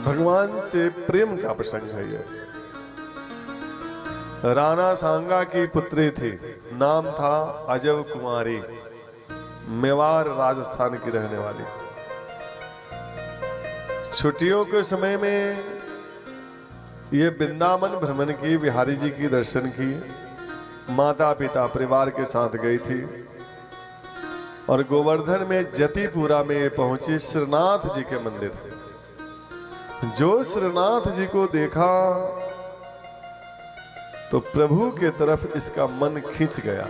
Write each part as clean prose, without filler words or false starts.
भगवान से प्रेम का प्रसंग है ये। राणा सांगा की पुत्री थी, नाम था अजब कुमारी, मेवाड़ राजस्थान की रहने वाली। छुट्टियों के समय में ये वृंदावन भ्रमण की, बिहारी जी की दर्शन की, माता पिता परिवार के साथ गई थी और गोवर्धन में जतिपुरा में पहुंची श्रीनाथ जी के मंदिर। जो श्रीनाथ जी को देखा तो प्रभु के तरफ इसका मन खिंच गया,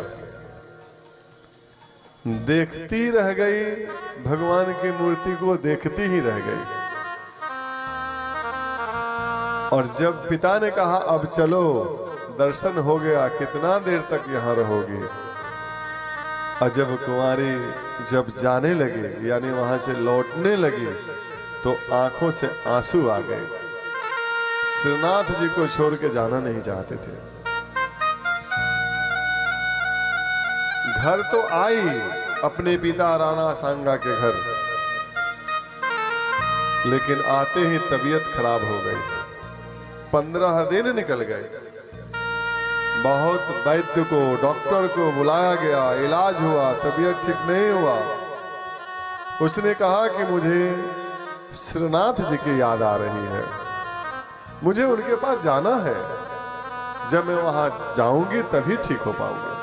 देखती रह गई, भगवान की मूर्ति को देखती ही रह गई। और जब पिता ने कहा अब चलो, दर्शन हो गया, कितना देर तक यहां रहोगी। अजब कुमारी जब जाने लगी, यानी वहां से लौटने लगी, तो आंखों से आंसू आ गए। श्रीनाथ जी को छोड़ के जाना नहीं चाहते थे। घर तो आई अपने पिता राणा सांगा के घर, लेकिन आते ही तबीयत खराब हो गई। 15 दिन निकल गए। बहुत वैद्य को, डॉक्टर को बुलाया गया, इलाज हुआ, तबीयत ठीक नहीं हुआ। उसने कहा कि मुझे श्रीनाथ जी की याद आ रही है, मुझे उनके पास जाना है, जब मैं वहां जाऊंगी तभी ठीक हो पाऊंगी।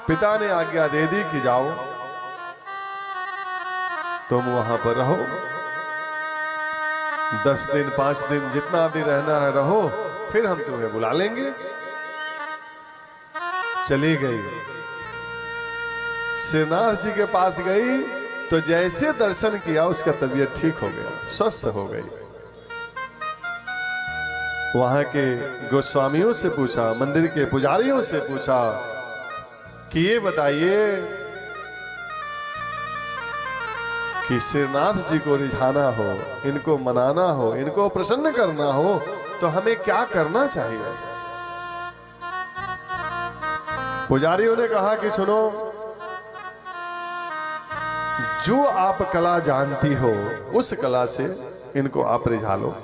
पिता ने आज्ञा दे दी कि जाओ, तुम वहां पर रहो, 10 दिन 5 दिन जितना दिन रहना है रहो, फिर हम तुम्हें बुला लेंगे। चली गई, श्रीनाथ जी के पास गई तो जैसे दर्शन किया उसका तबीयत ठीक हो गया, स्वस्थ हो गई। वहां के गोस्वामियों से पूछा, मंदिर के पुजारियों से पूछा कि ये बताइए कि श्रीनाथ जी को रिझाना हो, इनको मनाना हो, इनको प्रसन्न करना हो तो हमें क्या करना चाहिए। पुजारियों ने कहा कि सुनो, जो आप कला जानती हो उस कला से इनको आप रिझा लो,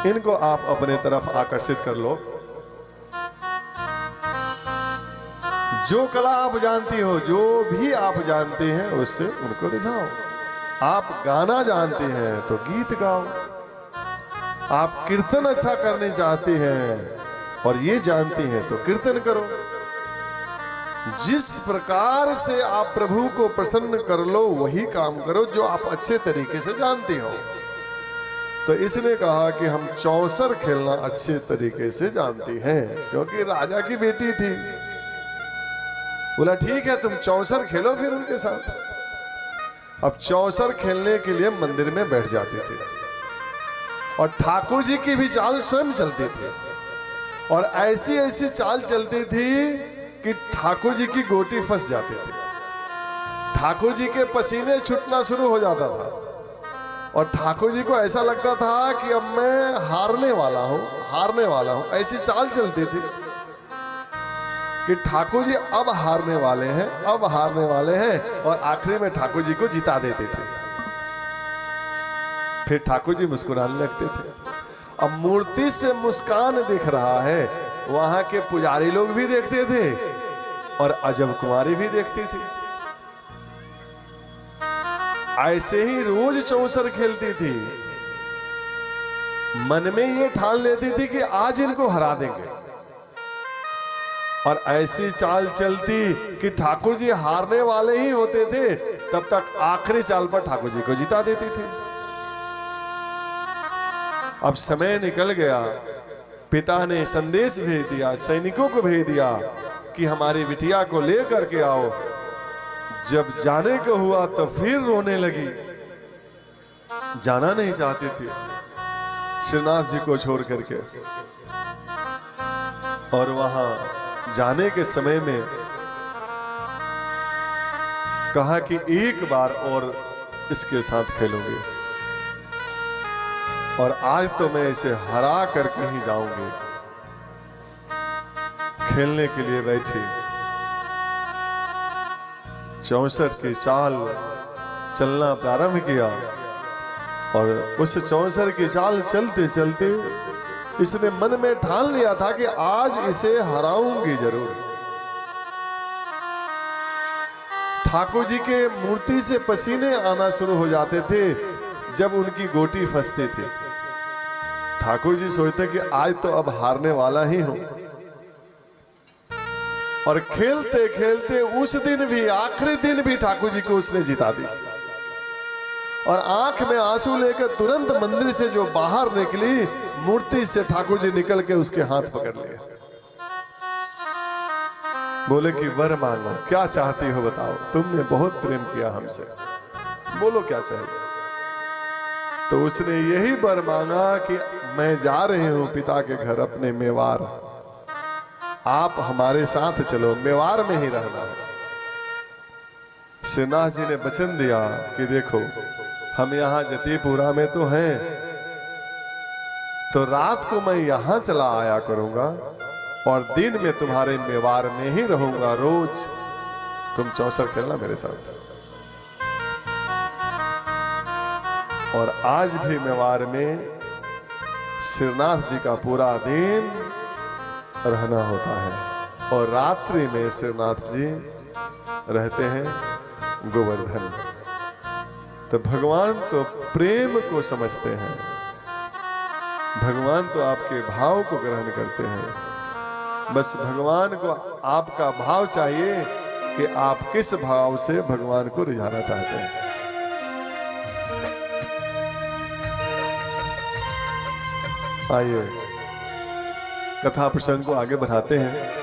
इनको आप अपने तरफ आकर्षित कर लो। जो कला आप जानती हो, जो भी आप जानते हैं, उससे उनको रिझाओ। आप गाना जानते हैं तो गीत गाओ, आप कीर्तन अच्छा करने चाहते हैं और ये जानते हैं तो कीर्तन करो। जिस प्रकार से आप प्रभु को प्रसन्न कर लो वही काम करो जो आप अच्छे तरीके से जानते हो। तो इसने कहा कि हम चौसर खेलना अच्छे तरीके से जानती हैं, क्योंकि राजा की बेटी थी। बोला ठीक है, तुम चौसर खेलो फिर उनके साथ। अब चौसर खेलने के लिए मंदिर में बैठ जाती थी और ठाकुर जी की भी चाल स्वयं चलती थी, और ऐसी ऐसी चाल चलती थी कि ठाकुर जी की गोटी फंस जाती थी, ठाकुर जी के पसीने छूटना शुरू हो जाता था और ठाकुर जी को ऐसा लगता था कि अब मैं हारने वाला हूं, हारने वाला हूं। ऐसी चाल चलती थी कि ठाकुर जी अब हारने वाले हैं, अब हारने वाले हैं, और आखिरी में ठाकुर जी को जिता देते थे। फिर ठाकुर जी मुस्कुराने लगते थे। अब मूर्ति से मुस्कान दिख रहा है, वहां के पुजारी लोग भी देखते थे और अजब कुमारी भी देखती थी। ऐसे ही रोज चौसर खेलती थी, मन में ये ठान लेती थी कि आज इनको हरा देंगे, और ऐसी चाल चलती कि ठाकुर जी हारने वाले ही होते थे, तब तक आखिरी चाल पर ठाकुर जी को जिता देती थी। अब समय निकल गया, पिता ने संदेश भेज दिया, सैनिकों को भेज दिया कि हमारी बिटिया को लेकर के आओ। जब जाने को हुआ तो फिर रोने लगी, जाना नहीं चाहती थी श्रीनाथ जी को छोड़ करके। और वहां जाने के समय में कहा कि एक बार और इसके साथ खेलूंगी, और आज तो मैं इसे हरा करके ही जाऊंगी। खेलने के लिए बैठी, चौसर की चाल चलना प्रारंभ किया और उस चौसर की चाल चलते चलते इसने मन में ठान लिया था कि आज इसे हराऊंगी जरूर। ठाकुर जी के मूर्ति से पसीने आना शुरू हो जाते थे जब उनकी गोटी फंसती थी। ठाकुर जी सोचते कि आज तो अब हारने वाला ही हूं। और खेलते खेलते उस दिन भी, आखिरी दिन भी ठाकुर जी को उसने जिता दी। और आंख में आंसू लेकर तुरंत मंदिर से जो बाहर निकली, मूर्ति से ठाकुर जी निकल के उसके हाथ पकड़ लिए। बोले कि वर मांगो, क्या चाहती हो बताओ, तुमने बहुत प्रेम किया हमसे, बोलो क्या चाहिए। तो उसने यही वर मांगा कि मैं जा रही हूं पिता के घर अपने मेवाड़, आप हमारे साथ चलो, मेवाड़ में ही रहना। श्रीनाथ जी ने वचन दिया कि देखो हम यहाँ जतीपुरा में तो हैं, तो रात को मैं यहाँ चला आया करूंगा और दिन में तुम्हारे मेवाड़ में ही रहूंगा। रोज तुम चौसर खेलना मेरे साथ। और आज भी मेवाड़ में श्रीनाथ जी का पूरा दिन रहना होता है और रात्रि में श्रीनाथ जी रहते हैं गोवर्धन। तो भगवान तो प्रेम को समझते हैं, भगवान तो आपके भाव को ग्रहण करते हैं। बस भगवान को आपका भाव चाहिए कि आप किस भाव से भगवान को रिझाना चाहते हैं। आइए कथा प्रसंग को आगे बढ़ाते हैं।